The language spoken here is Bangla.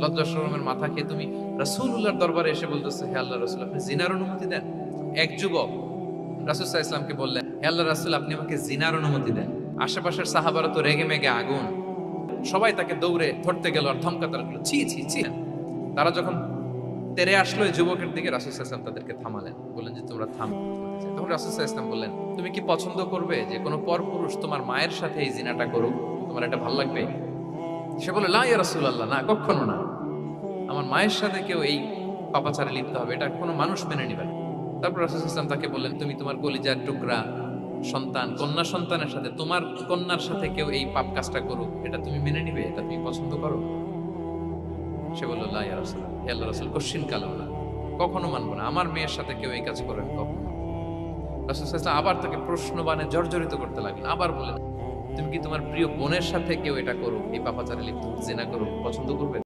লজ্জা শরমের মাথা খেয়ে তুমি রাসূলুল্লাহর দরবারে এসে বলতেছো, হে আল্লাহ রাসূল আপনি জিনার অনুমতি দেন। এক যুবক রাসূল সাল্লাল্লাহু আলাইহি ওয়াসাল্লামকে বললেন, হে আল্লাহর রাসূল আপনি আমাকে জিনার অনুমতি দেন। আশেপাশের সাহাবারা তো রেগে মেগে আগুন, সবাই তাকে দৌড়ে ধরতে গেল আর ধমকাতে লাগলো, ছি ছি ছি। তারা যখন তেরে আসলো এই যুবকের দিকে, রাসূল সাল্লাল্লাহু আলাইহি ওয়াসাল্লাম তাদেরকে থামালেন, বললেন যে তোমরা থামো। তখন রাসূল সাল্লাল্লাহু আলাইহি ওয়াসাল্লাম বললেন, তুমি কি পছন্দ করবে যে কোনো পরপুরুষ তোমার মায়ের সাথে এই জিনাটা করুক? তোমার এটা ভালো লাগবে? সে বলে, লা ইয়া রাসূলুল্লাহ, না কখনো না, আমার মায়ের সাথে কেউ এই পাপাচারে লিপ্ত হবে এটা কোনো মানুষ মেনে নিবে না। তারপর রাসূল সাল্লাল্লাহু আলাইহি ওয়াসাল্লাম তাকে বললেন, তুমি তোমার কলিজার টুকরা সন্তান কন্যা সন্তানের সাথে, তোমার কন্যার সাথে কেউ এই পাপ কাজটা করুক, এটা তুমি মেনে নিবে? এটা তুমি পছন্দ করো? সে বলল, লা ইয়া রাসূলুল্লাহ, হে আল্লাহর রাসূল কখনো কালাও না, কখনো মানবো না, আমার মেয়ের সাথে কেউ এই কাজ করেন কখনো। রাসূল সাল্লাল্লাহু আলাইহি ওয়াসাল্লাম আবার তাকে প্রশ্নবাণে জর্জরিত করতে লাগলেন, আবার বলেন, তুমি কি তোমার প্রিয় বোনের সাথে কেউ এটা করুক, এই পাপাচারে লিপ্ত হোক, জিনা করুক, পছন্দ করবে?